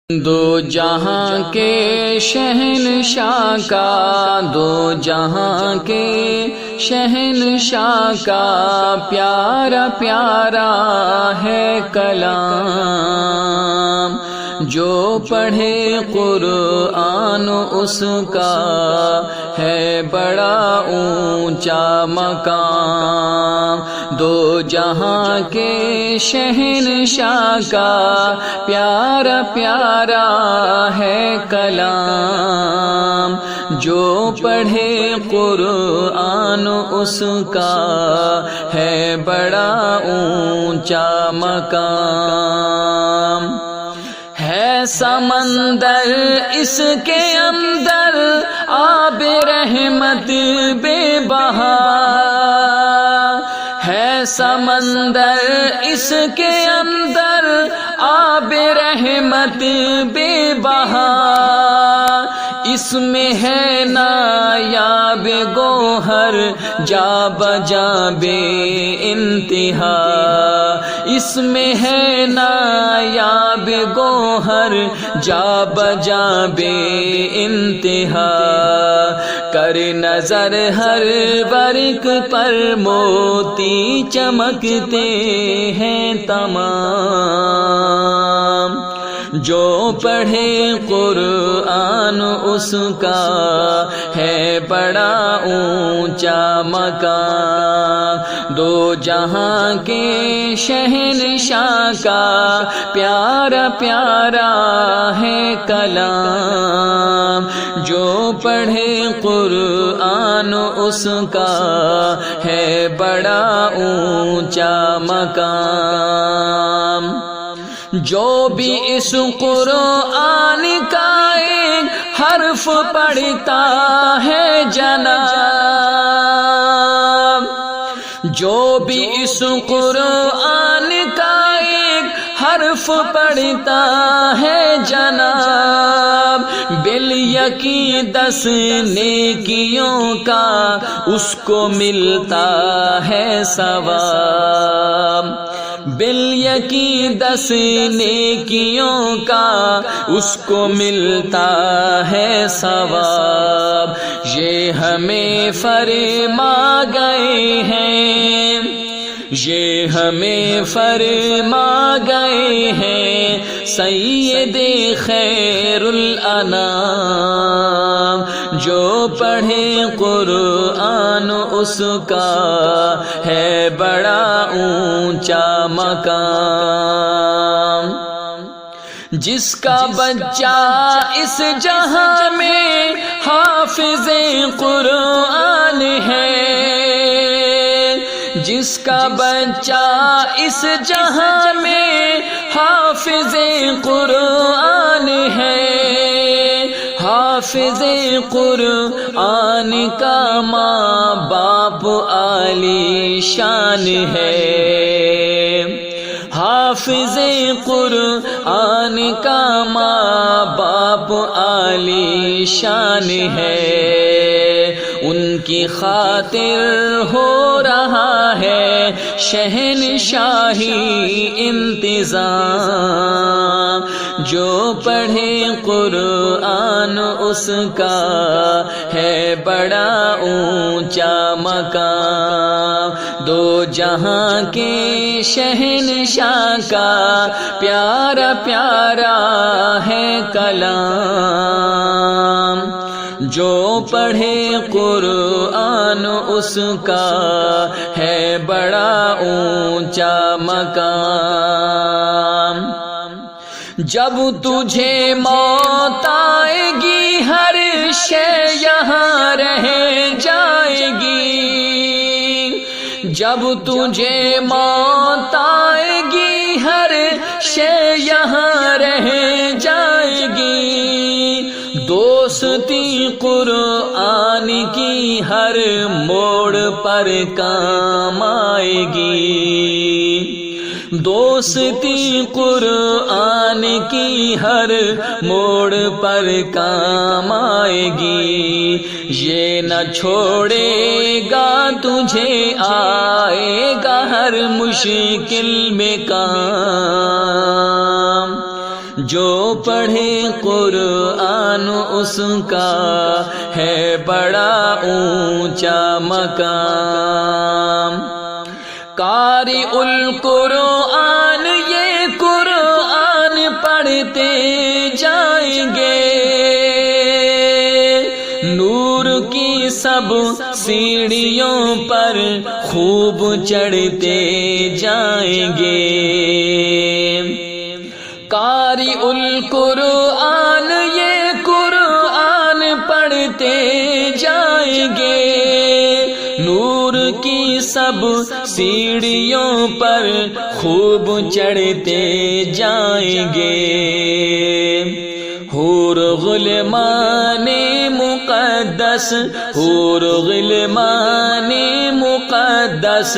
دو جہاں کے شہنشاہ کا، دو جہاں کے شہنشاہ کا پیارا پیارا ہے کلام، جو پڑھے قرآن اس کا ہے بڑا اونچا مقام۔ دو جہاں کے شہنشاہ کا پیارا پیارا ہے کلام، جو پڑھے قرآن اس کا ہے بڑا اونچا مقام۔ ہے سمندر اس کے اندر آب رحمت بے بہا، ہے سمندر اس کے اندر آب رحمت بے بہا، اس میں ہے نایاب گوہر جا بجا بے انتہا، اس میں ہے نایاب گوہر جا بجا بے انتہا، کر نظر ہر ورق پر موتی چمکتے ہیں تمام، جو پڑھے قرآن اس کا ہے بڑا اونچا مقام۔ دو جہاں کے شہنشاہ کا پیارا پیارا ہے کلام، جو پڑھے قرآن اس کا ہے بڑا اونچا مقام۔ جو بھی اس قرآن کا ایک حرف پڑھتا ہے جناب، جو بھی اس قرآن کا ایک حرف پڑھتا ہے جناب، بالیقین 10 نیکیوں کا اس کو ملتا ہے ثواب، بالیقین 10 نیکیوں کا اس کو ملتا ہے ثواب، یہ ہمیں فرما گئے ہیں، یہ ہمیں فرما گئے ہیں سید خیر الانام، جو پڑھے قرآن اس کا ہے بڑا اونچا مقام۔ جس کا بچہ اس جہاں میں حافظ قرآن ہے، جس کا بچہ اس جہاں میں حافظ قرآن ہے، حافظ قرآن کا ماں باپ عالی شان ہے، حافظ قرآن کا ماں باپ عالی شان ہے، ان کی خاطر ہو رہا ہے شہنشاہی انتظام، جو پڑھے قرآن اس کا ہے بڑا اونچا مقام۔ دو جہاں کے شہنشاہ کا پیارا پیارا ہے کلام، جو پڑھے قرآن اس کا ہے بڑا اونچا مقام۔ جب تجھے موت آئے گی ہر شے یہاں رہ جائے گی، جب تجھے موت آئے گی ہر شے یہاں رہ جائے گی، دوستی قرآن کی ہر موڑ پر کام آئے گی، دوستی قرآن کی ہر موڑ پر کام آئے گی، یہ نہ چھوڑے گا تجھے آئے گا ہر مشکل میں کام، جو پڑھے قرآن اس کا ہے بڑا اونچا مقام۔ قاری القرآن یہ قرآن پڑھتے جائیں گے، نور کی سب سیڑھیوں پر خوب چڑھتے جائیں گے۔ قاری القرآن یہ قرآن پڑھتے جائیں گے، نور کی سب سیڑھیوں پر خوب چڑھتے جائیں گے۔ حور غلمان مقدس، حور غلمان مقدس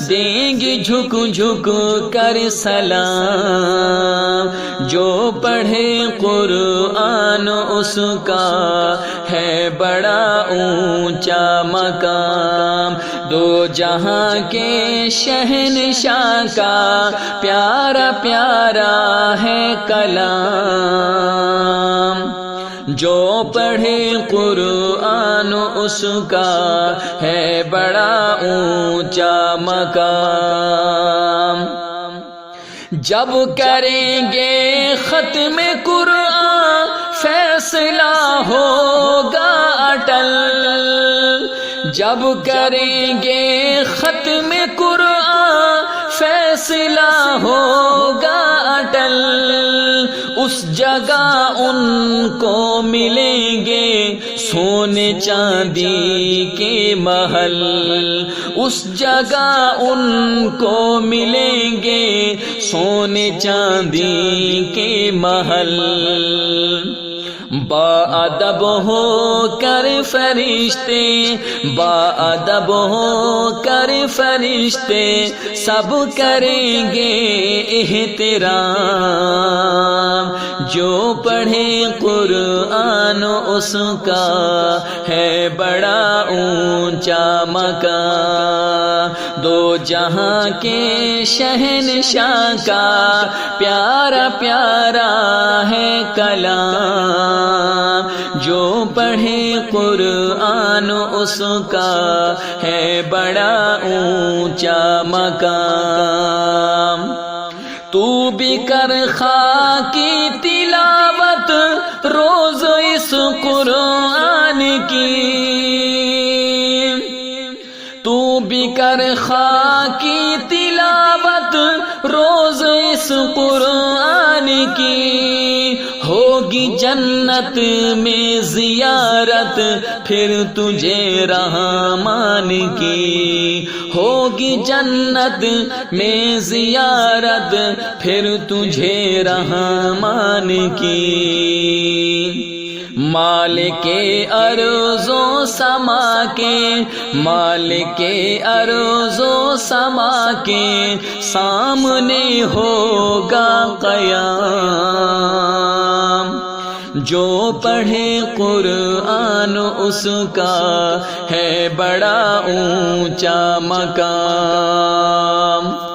دیں گی جھک جھک کر سلام۔ جو پڑھے قرآن اس کا ہے بڑا اونچا مقام۔ دو جہاں کے شہنشاہ کا پیارا پیارا ہے کلام۔ جو پڑھے قرآن اس کا ہے بڑا اونچا مقام۔ جب کریں گے ختم قرآن فیصلہ ہوگا اٹل، جب کریں گے ختم قرآن فیصلہ ہوگا اٹل، اس جگہ ان کو ملیں گے سونے چاندی کے محل، اس جگہ ان کو ملیں گے سونے چاندی کے محل۔ با ادب ہو کر فرشتے، با ادب ہو کر فرشتے سب کریں گے احترام۔ جو پڑھے قرآن اس کا ہے بڑا اونچا مقام۔ دو جہاں کے شہنشاہ کا پیارا پیارا ہے کلام۔ جو پڑھے قرآن اس کا ہے بڑا اونچا مقام۔ تو بھی کر خاکی تلاوت روز اس قرآن کی، تو بھی کر خاکی تلاوت روز اس قرآن کی، ہوگی جنت میں زیارت پھر تجھے رحمان کی، ہوگی جنت میں زیارت پھر تجھے رحمان کی۔ مالک ارض و سما کے، مالک ارض و سما کے سامنے ہوگا قیام۔ جو پڑھے قرآن اس کا ہے بڑا اونچا مقام۔